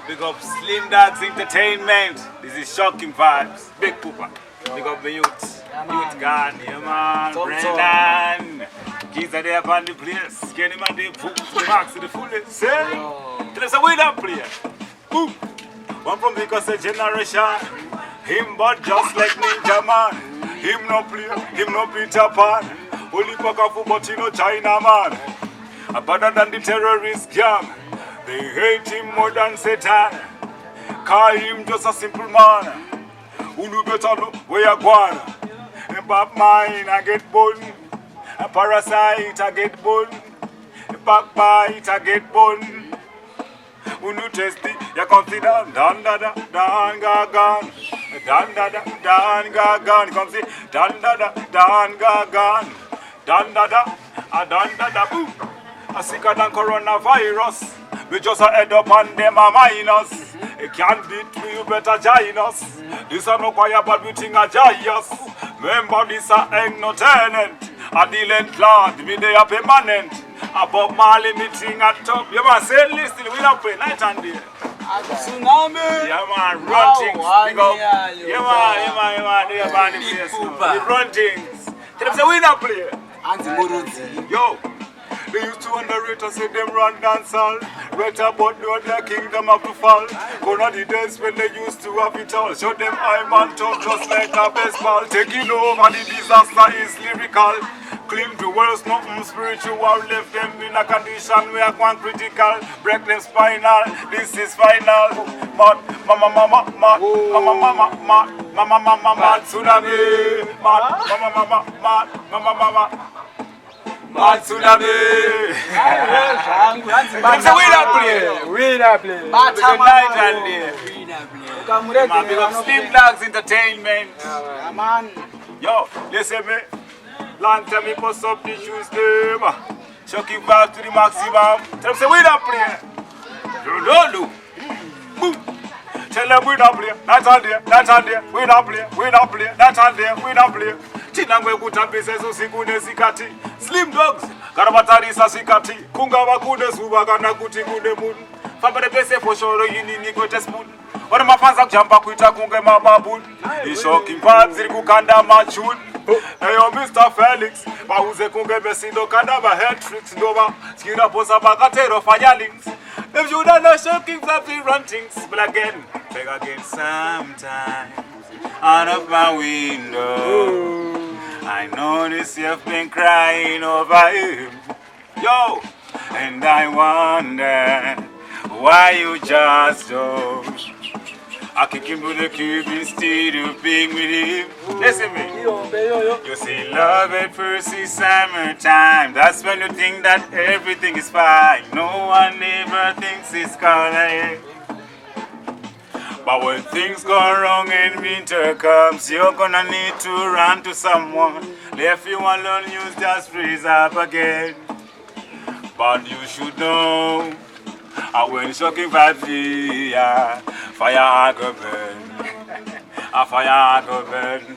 Big up Slim Dogs Entertainment. This is Shocking Vibes. Big Pooper. Big up the youth. Youth gone. Yeah, man. Brendan. Kids are there on the place. Kenny man, they put the max to the fullest. Say? Tell us a way that player. Boom. One from the generation. Him but just like Ninja Man. Him no play. Him no Peter Pan. Only Pakafu but he no China man. Better than the terrorist gang. They hate him more than Satan. Call him just a simple man. Who know better know where you going. A bad mind I get bone. A parasite I get bone. A backbite I get bone. Who know tasty you consider dan da da dan ga gan. Dan da da dan ga gan. Come see dan da da dan ga gan. Dan da da dan da da boom. A sicker than coronavirus. We just a head up and them a minus. It can't beat me, you better join us. This a no choir but we think a joyous. Remember this a ain't no tenant. A the landlord, me they a permanent. A Bob Marley meeting at top. You man say listen, we don't play night and day. Tsunami. Yeah man, run things. Big up. Yeah man, they are the place now. We run things. Tell them say we don't play. Yo. They used to underrate us, say them run dancehall. Right about the kingdom of the fall. Gonna the days when they used to have it all. Show them I'm on top just like a baseball. Taking over the disaster is lyrical. Clean the world's nothing spiritual. Left them in a condition where one critical. Break them spinal, this is final. Mad, mama, tsunami. Mad tsunami. We not play. Big up Slim Dogs Entertainment. Yo, listen me. Long time me post up the shoes them. Shocking Vibes to the maximum. Tell them say we not play. No. Boom. Tell them we not play. That's all there. We not play. That's all there. We not play. Tinangwe kutambise susikune sikati. Slim Dogs karabatarisa sikati. Kunga wakude subagana kuti kude mun. Fabere pese for sure yini kote spoon. Wana mafanza kujamba kuita kunge mababun. Shocking Vibes ziri kukanda machun. Eyo Mr. Felix bauze kunge besido kanda ba head tricks ndoba. Skira posa bakatero fayalings. If you don't know Shocking Vibes we run things. But again sometime out of my window. I notice you've been crying over him. Yo, and I wonder why you just don't. I kick him to the cube instead of being with him. Listen me. You see love at first is summertime. That's when you think that everything is fine. No one ever thinks it's gonna. But when things go wrong and winter comes, you're gonna need to run to someone. Left you alone, you just freeze up again. But you should know, when Shocking Vibes here, fire go burn. A fire go burn.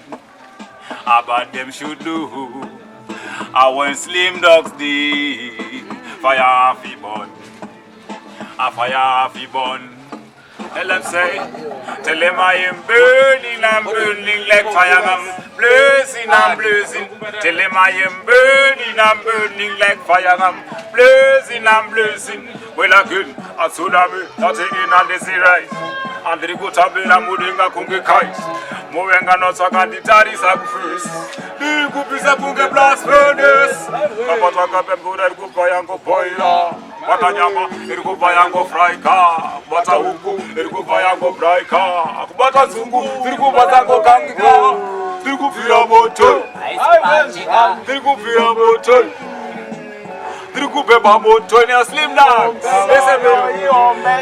But them should do. When Slim Dogs did, fire fi burn. A fire fi burn. Tell them I am burning like fire, I'm blazing. Tell them I am burning like fire, I'm blazing. Well again, a tsunami, not in on the sea rise. And the good tabela mudinga kunge kite. Mowenga no saka ditari sacrifice. The kupisa kunge blast furnace. Kapataka pembuda kupayango boiler. Watanyama irikupayango fry car. Bata huku irikupayango fry car. Bata zungu irikupayango kangika. Irikupira moto. Irikupira moto. Irikupeba moto ni Slim Dogs. Listen me.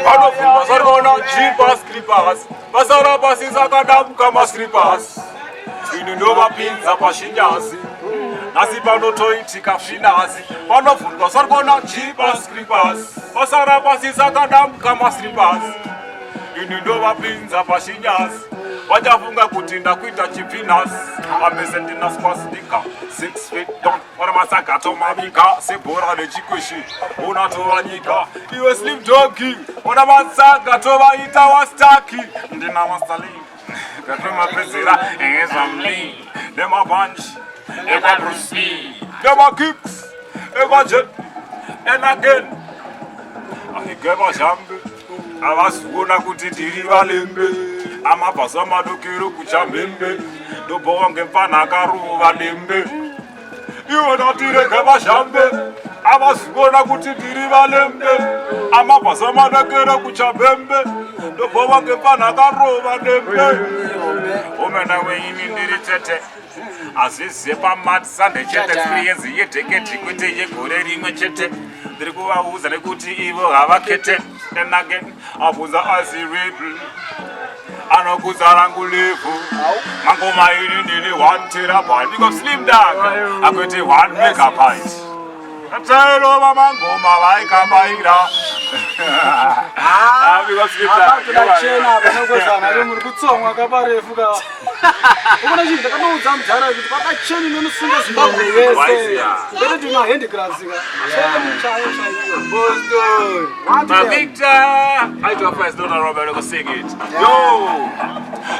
Pano filma sargona cheapers creepers. Basara basisa kadam kama strippers. Inundova pinza pashinyazi. Nasi pano toiti kafshinazi. Pano filma sargona cheapers creepers. Basara basisa kadam kama strippers. Inundova pinza pashinyazi. wachafunga kuti ndakuita chipinas amese ndina spastika 6 feet down wana masakato mabika sebhora nechikweshi unatova nyika iwe slim dogi wana masakato vaita wastaki ndina masalim katomapezera ezamli nemabanji ekabrusi nemakicks ekajet and again ahigeva shambe avasiona kuti tiri valembe amabhazi amadokero kuchamhembe ndobhonge mfana akaruva dembe iwe natirege vashambe avasiona kuti tiri valembe amabhazi amadokero kuchamhembe ndobhonge mfana akarova dembe omena weini ndiri tete azize pamatsa ndechete experience yedheketi kwete yegore rimwe chete ndiri kuvauza nekuti ivo havakete and again abunza azirable anokuza rangu levu mangoma ini ndini 1 terabyte because slim dog akwete 1 megabyte atero mangoma vaikabaira because slim dog tunachena panokozana rimuri kutsomwa kaparefuka ukona chinhu ndakanoudza mudhara kuti pakacheni nomusunga zimbabwe yese ndere ndina handicrafts chayo My Victor, I do first, don't Robert, go sing it. Yo,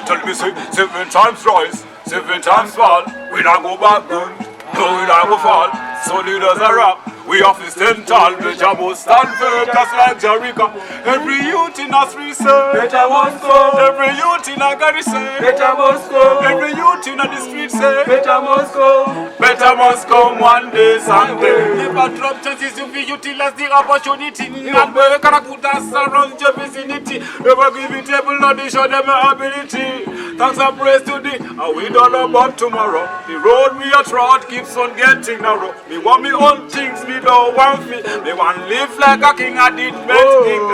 tell me say 7 times rise, 7 times fall. We not go back down, no we not go fall. Solid as a rock, we have to stand tall. Better must stand firm, just like Jericho. Every youth in us research, better must go. Every youth in a garrison, better must go. Every youth in the street say, better must go. Better must come one day, someday. Never drop chances to be utilized the opportunity. Not where can I put us around your vicinity. Never give it table, not to show them ability. Thanks and praise to thee, and we don't know about tomorrow. The road we are trod keeps on getting narrow. Me want me own things, me don't want me. Me want live like a king, I did make king.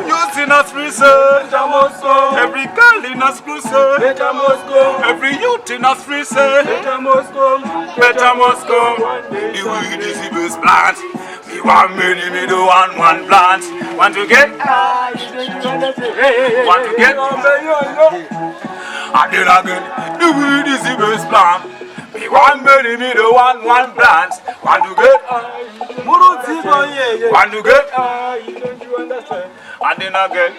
Youth in us research, every girl in us crusade, every youth in us research, better must come. The weed is the best plant. We want many, me do want one plant. Want to get? Want to get? Again, the weed is the best plant. We want many, me do want one plant. Want to get? Want to get? And then again,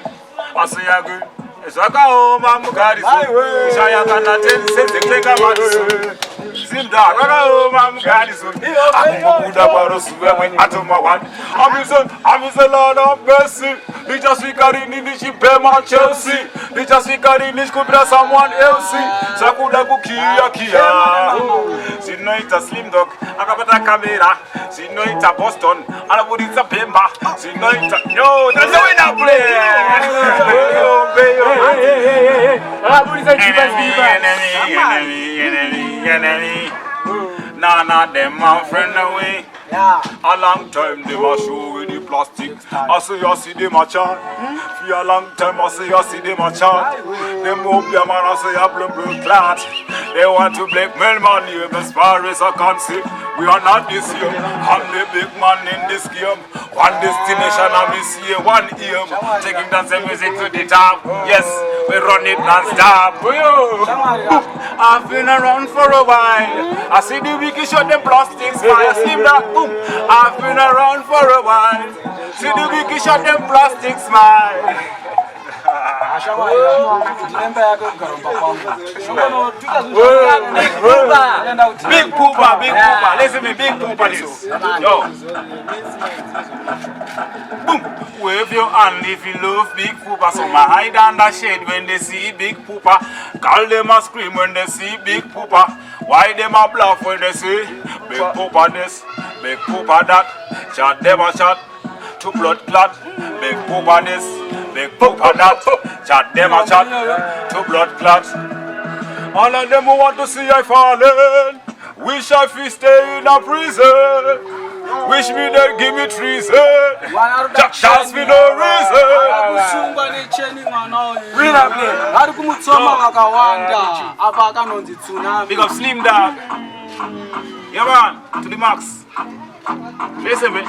I say again. Esaka oma mukariso shaya kana tense klenga matiso Zinda raka oma mukariso akubuda barosu wewe atoma one I'm a Lord of mercy. They just figuring in this Bema Chelsea. They just figuring this could be someone else. Sakuda kukia kia. She know it's a slim dog. Akapata camera. She know it's a Boston. It's a Bemba. She know it's a yo. That's the way that play. Enemy. None of them my friend away. A long time they must show with the plastic. I say you see them a chant. For a long time I say you see them a chant. Them move them and I say a blue clat. They want to blackmail money as far as I can see. We are not this year. I'm the big man in this game. One destination I miss here, one aim. Taking dance and music to the top. Yes, we run it non-stop. I've been around for a while. I see the wicked shot them plastics fire. See that boom. I've been around for a while. See the wicked shot them plastic smile. Big Poopa, listen me, Big Poopa this. Yo. Boom. Wave your hand if you love Big Poopa. So my hide under shade when they see Big Poopa. Call them a scream when they see Big Poopa. Why them a bluff when they see Big Poopa this, Big Poopa that. Shot them a shot to blood clot. Big Poopa this, Big Poopa that. Shot them a shot to blood clot. All of them who want to see I fallen. Wish I fi stay in a prison. Wish me they give me treason. Just for no reason. Big up Slim Dog. Yeah man, to the max. Listen me.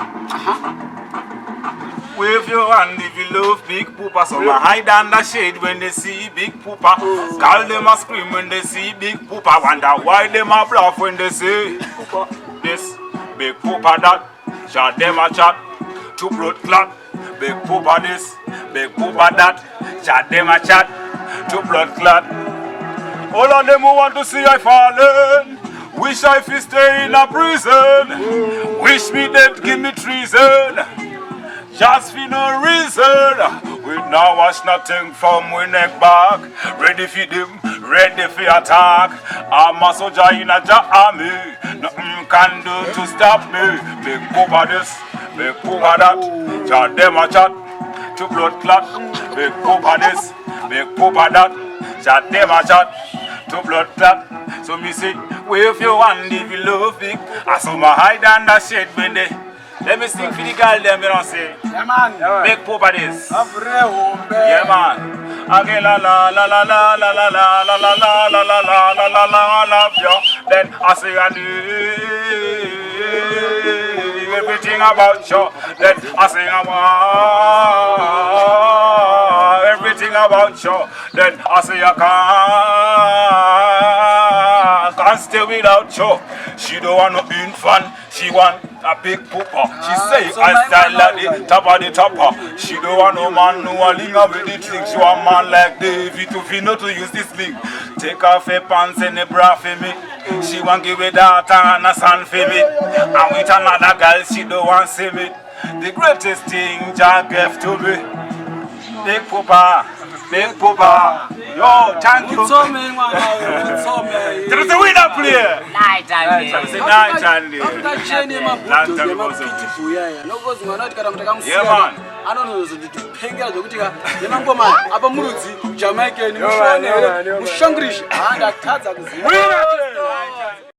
We Wave your hand if you love Big Poopa. Some hide under shade when they see Big Poopa. Call them a scream when they see Big Poopa. Wonder why them a bluff when they say this, Big Poopa that. Shot them a chat, to blood clot. Big Poopa this, Big Poopa that. Shot them a chat, to blood clot. All of them who want to see I fallen. Wish I fi stay in a prison. Wish me dead, give me treason. Just for no reason. We now watch nothing from we neck back. Ready for them, ready for attack. I'm a soldier in a army. Nothing can do to stop me. Big Poopa this, Big Poopa that. Chat them a chat, to blood clot. Big Poopa this, Big Poopa that. Chat them a chat, to blood clot. So me say, wave your hand if you love Big. I saw my hide under shade when they. Let me sing for the girl them, you know, say. Yeah, man. Big Poopa this. Yeah, man. Again, la la la la la la la la la la la la la la la la la love you. Then I say I knew everything about you. Then I say I want everything about you. Then I say I can't stay without you. She don't want no infant. She want a Big Poopa. She say I style like the top of the topper. She don't want no man no a linger with the thing. She want man like David to feel not to use this thing. Take off her pants and a bra for me. She want give a daughter and a son for me. And with another girl she don't want see me. The greatest thing Jah gave to me. Big Poopa, Big Poopa. Yo, thank you. What's up, man? What's up, man? There is a winner player. Night and There is a night and day. After Jenny, my Long boot, time my ago, so- beautiful, yeah. No goes, man. Not gonna come Yeah, man. I don't know, so the penga, the Utica, the number man, Abamuzi, Jamaican, Mushangrish, and a Kazakh.